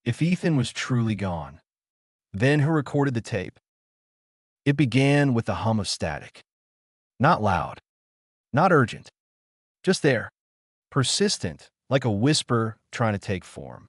if Ethan was truly gone. Then who recorded the tape? It began with a hum of static. Not loud, not urgent, just there, persistent, like a whisper trying to take form.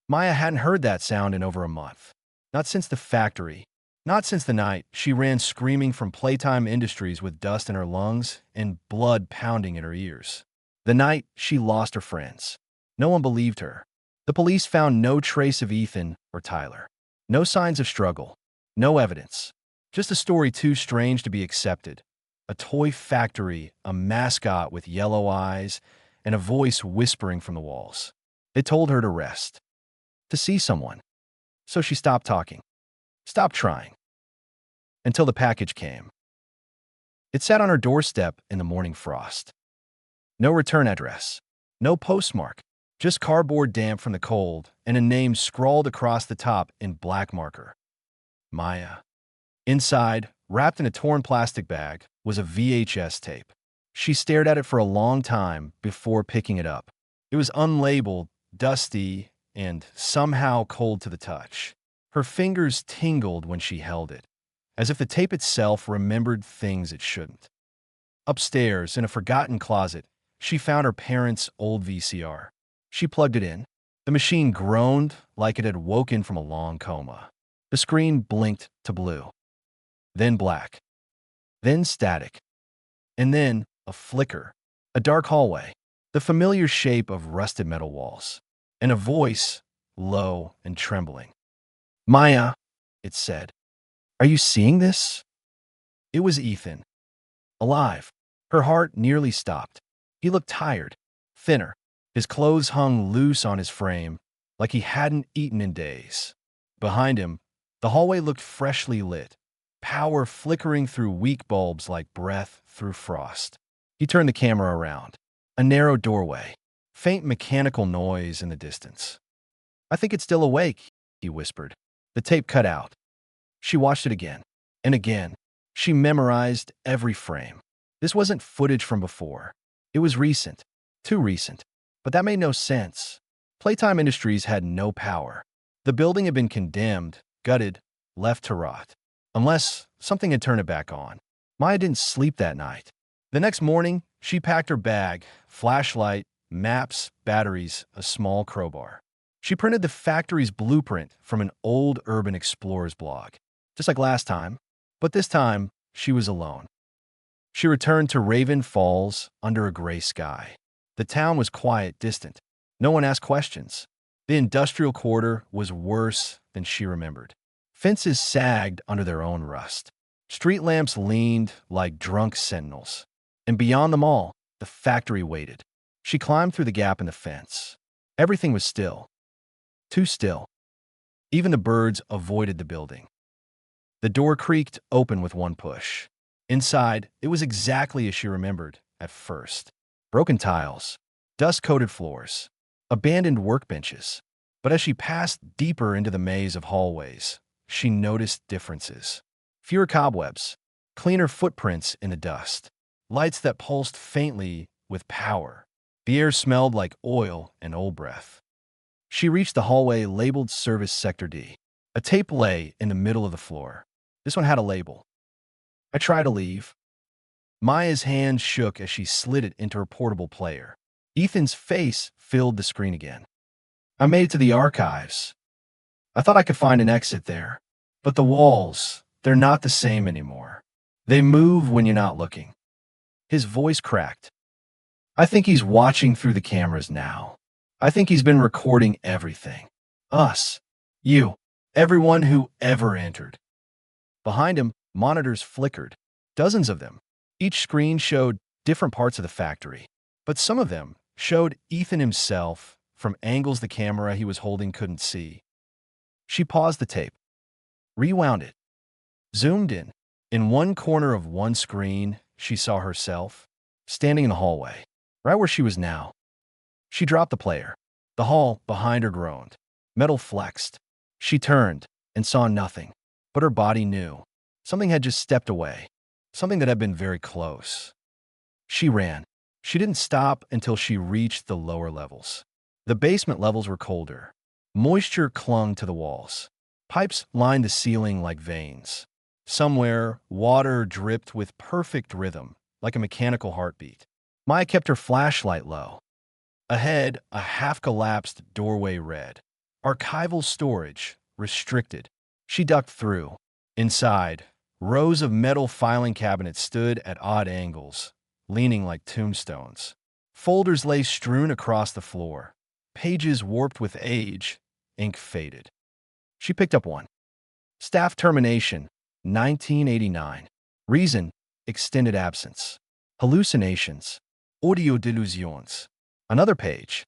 Maya hadn't heard that sound in over a month. Not since the factory. Not since the night she ran screaming from Playtime Industries with dust in her lungs and blood pounding in her ears. The night she lost her friends. No one believed her. The police found no trace of Ethan or Tyler. No signs of struggle. No evidence. Just a story too strange to be accepted. A toy factory, a mascot with yellow eyes, and a voice whispering from the walls. It told her to rest. To see someone. So she stopped talking. Stopped trying. Until the package came. It sat on her doorstep in the morning frost. No return address. No postmark. Just cardboard damp from the cold and a name scrawled across the top in black marker. Maya. Inside, wrapped in a torn plastic bag, was a VHS tape. She stared at it for a long time before picking it up. It was unlabeled, dusty, and somehow cold to the touch. Her fingers tingled when she held it, as if the tape itself remembered things it shouldn't. Upstairs, in a forgotten closet, she found her parents' old VCR. She plugged it in. The machine groaned like it had woken from a long coma. The screen blinked to blue, then black, then static, and then a flicker, a dark hallway, the familiar shape of rusted metal walls, and a voice, low and trembling. Maya, it said, are you seeing this? It was Ethan. Alive. Her heart nearly stopped. He looked tired, thinner. His clothes hung loose on his frame, like he hadn't eaten in days. Behind him, the hallway looked freshly lit, power flickering through weak bulbs like breath through frost. He turned the camera around. A narrow doorway, faint mechanical noise in the distance. I think it's still awake, he whispered. The tape cut out. She watched it again and again. She memorized every frame. This wasn't footage from before. It was recent, too recent. But that made no sense. Playtime Industries had no power. The building had been condemned, gutted, left to rot. Unless something had turned it back on. Maya didn't sleep that night. The next morning, she packed her bag, flashlight, maps, batteries, a small crowbar. She printed the factory's blueprint from an old Urban Explorers blog. Just like last time, but this time, she was alone. She returned to Raven Falls under a gray sky. The town was quiet, distant. No one asked questions. The industrial quarter was worse than she remembered. Fences sagged under their own rust. Street lamps leaned like drunk sentinels. And beyond them all, the factory waited. She climbed through the gap in the fence. Everything was still. Too still. Even the birds avoided the building. The door creaked open with one push. Inside, it was exactly as she remembered at first. Broken tiles, dust-coated floors, abandoned workbenches. But as she passed deeper into the maze of hallways, she noticed differences. Fewer cobwebs, cleaner footprints in the dust, lights that pulsed faintly with power. The air smelled like oil and old breath. She reached the hallway labeled Service Sector D. A tape lay in the middle of the floor. This one had a label. I tried to leave. Maya's hand shook as she slid it into her portable player. Ethan's face filled the screen again. I made it to the archives. I thought I could find an exit there. But the walls, they're not the same anymore. They move when you're not looking. His voice cracked. I think he's watching through the cameras now. I think he's been recording everything. Us. You. Everyone who ever entered. Behind him, monitors flickered. Dozens of them. Each screen showed different parts of the factory. But some of them showed Ethan himself from angles the camera he was holding couldn't see. She paused the tape. Rewound it. Zoomed in. In one corner of one screen, she saw herself, standing in the hallway, right where she was now. She dropped the player. The hall behind her groaned. Metal flexed. She turned and saw nothing, but her body knew. Something had just stepped away. Something that had been very close. She ran. She didn't stop until she reached the lower levels. The basement levels were colder. Moisture clung to the walls. Pipes lined the ceiling like veins. Somewhere, water dripped with perfect rhythm, like a mechanical heartbeat. Maya kept her flashlight low. Ahead, a half-collapsed doorway read, "Archival storage, restricted." She ducked through. Inside, rows of metal filing cabinets stood at odd angles, leaning like tombstones. Folders lay strewn across the floor. Pages warped with age, ink faded. She picked up one. Staff termination, 1989. Reason, extended absence. Hallucinations, audio delusions. Another page.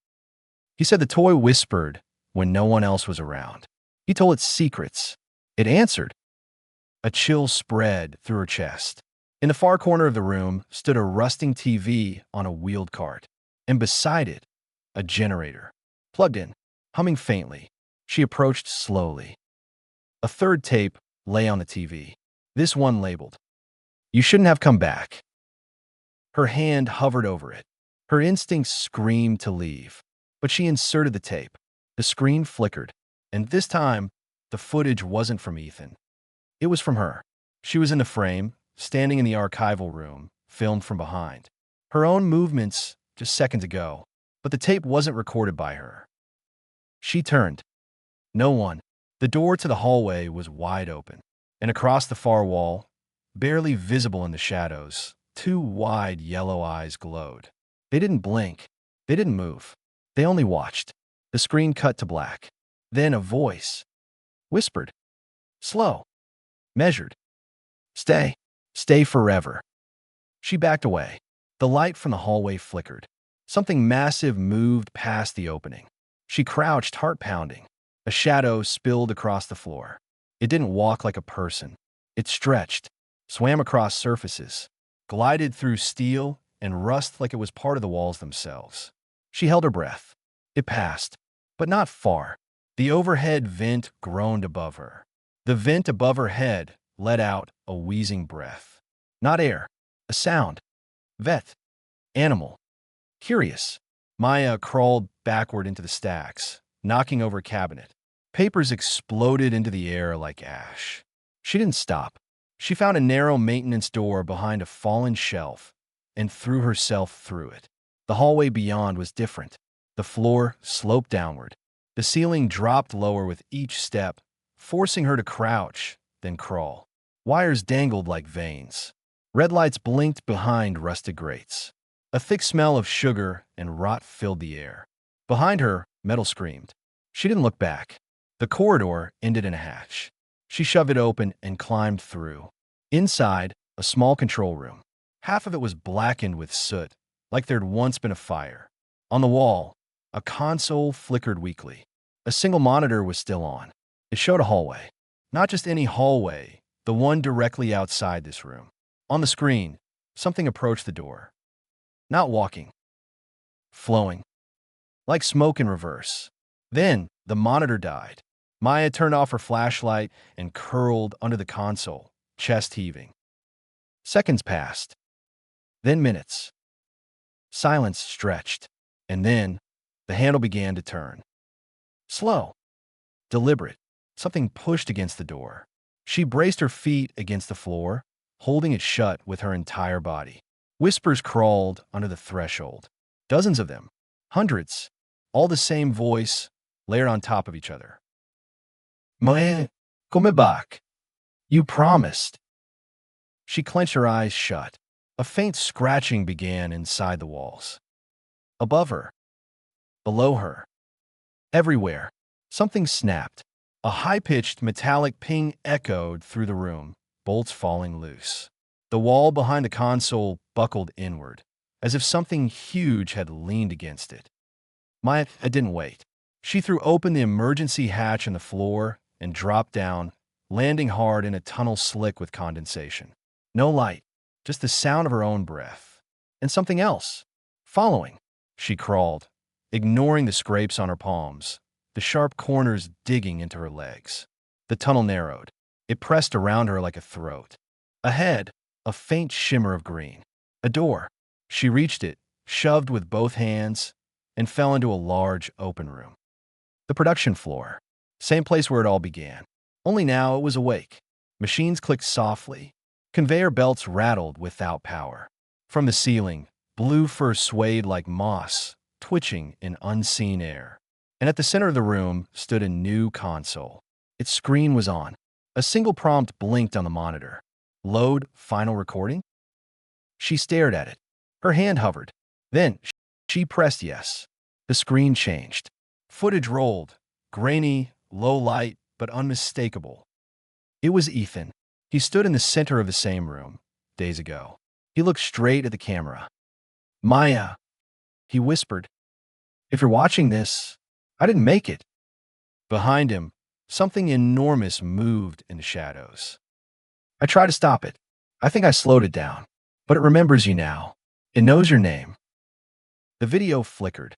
He said the toy whispered when no one else was around. He told its secrets. It answered. A chill spread through her chest. In the far corner of the room stood a rusting TV on a wheeled cart, and beside it, a generator, plugged in, humming faintly. She approached slowly. A third tape lay on the TV, this one labeled, "You shouldn't have come back." Her hand hovered over it. Her instincts screamed to leave, but she inserted the tape. The screen flickered, and this time, the footage wasn't from Ethan. It was from her. She was in the frame, standing in the archival room, filmed from behind. Her own movements just seconds ago, but the tape wasn't recorded by her. She turned. No one. The door to the hallway was wide open, and across the far wall, barely visible in the shadows, two wide yellow eyes glowed. They didn't blink. They didn't move. They only watched. The screen cut to black. Then a voice whispered, slow, measured, "Stay. Stay forever." She backed away. The light from the hallway flickered. Something massive moved past the opening. She crouched, heart pounding. A shadow spilled across the floor. It didn't walk like a person. It stretched, swam across surfaces, glided through steel and rust like it was part of the walls themselves. She held her breath. It passed, but not far. The overhead vent groaned above her. The vent above her head let out a wheezing breath. Not air, a sound. Vet. Animal. Curious. Maya crawled backward into the stacks, knocking over a cabinet. Papers exploded into the air like ash. She didn't stop. She found a narrow maintenance door behind a fallen shelf and threw herself through it. The hallway beyond was different. The floor sloped downward. The ceiling dropped lower with each step, forcing her to crouch, then crawl. Wires dangled like veins. Red lights blinked behind rusted grates. A thick smell of sugar and rot filled the air. Behind her, metal screamed. She didn't look back. The corridor ended in a hatch. She shoved it open and climbed through. Inside, a small control room. Half of it was blackened with soot, like there'd once been a fire. On the wall, a console flickered weakly. A single monitor was still on. It showed a hallway. Not just any hallway, the one directly outside this room. On the screen, something approached the door. Not walking. Flowing. Like smoke in reverse. Then, the monitor died. Maya turned off her flashlight and curled under the console, chest heaving. Seconds passed. Then minutes. Silence stretched. And then, the handle began to turn. Slow. Deliberate. Something pushed against the door. She braced her feet against the floor, holding it shut with her entire body. Whispers crawled under the threshold. Dozens of them. Hundreds. All the same voice, layered on top of each other. "Maya, come back. You promised." She clenched her eyes shut. A faint scratching began inside the walls. Above her. Below her. Everywhere. Something snapped. A high-pitched metallic ping echoed through the room, bolts falling loose. The wall behind the console buckled inward, as if something huge had leaned against it. Maya didn't wait. She threw open the emergency hatch in the floor and dropped down, landing hard in a tunnel slick with condensation. No light, just the sound of her own breath. And something else. Following. She crawled, ignoring the scrapes on her palms, the sharp corners digging into her legs. The tunnel narrowed. It pressed around her like a throat. Ahead, a faint shimmer of green. A door. She reached it, shoved with both hands, and fell into a large open room. The production floor. Same place where it all began. Only now it was awake. Machines clicked softly. Conveyor belts rattled without power. From the ceiling, blue fur swayed like moss, twitching in unseen air. And at the center of the room stood a new console. Its screen was on. A single prompt blinked on the monitor. Load final recording? She stared at it. Her hand hovered. Then she pressed yes. The screen changed. Footage rolled. Grainy, low light, but unmistakable. It was Ethan. He stood in the center of the same room, days ago. He looked straight at the camera. Maya, he whispered. If you're watching this, I didn't make it. Behind him, something enormous moved in the shadows. I tried to stop it. I think I slowed it down. But it remembers you now. It knows your name. The video flickered.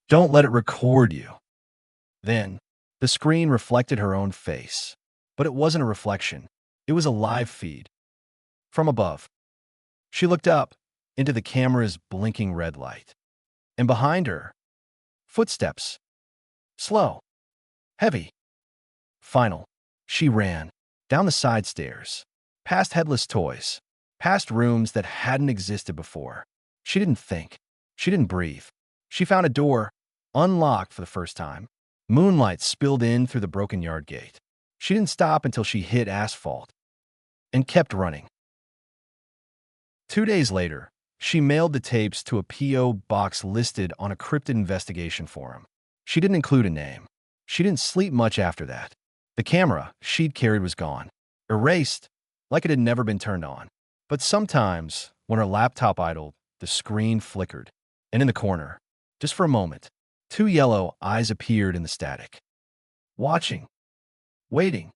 Don't let it record you. Then, the screen reflected her own face. But it wasn't a reflection. It was a live feed. From above. She looked up into the camera's blinking red light. And behind her, footsteps. Slow. Heavy. Final. She ran. Down the side stairs. Past headless toys. Past rooms that hadn't existed before. She didn't think. She didn't breathe. She found a door, unlocked for the first time. Moonlight spilled in through the broken yard gate. She didn't stop until she hit asphalt. And kept running. 2 days later, she mailed the tapes to a P.O. box listed on a cryptid investigation forum. She didn't include a name. She didn't sleep much after that. The camera she'd carried was gone. Erased, like it had never been turned on. But sometimes, when her laptop idled, the screen flickered. And in the corner, just for a moment, 2 yellow eyes appeared in the static. Watching. Waiting.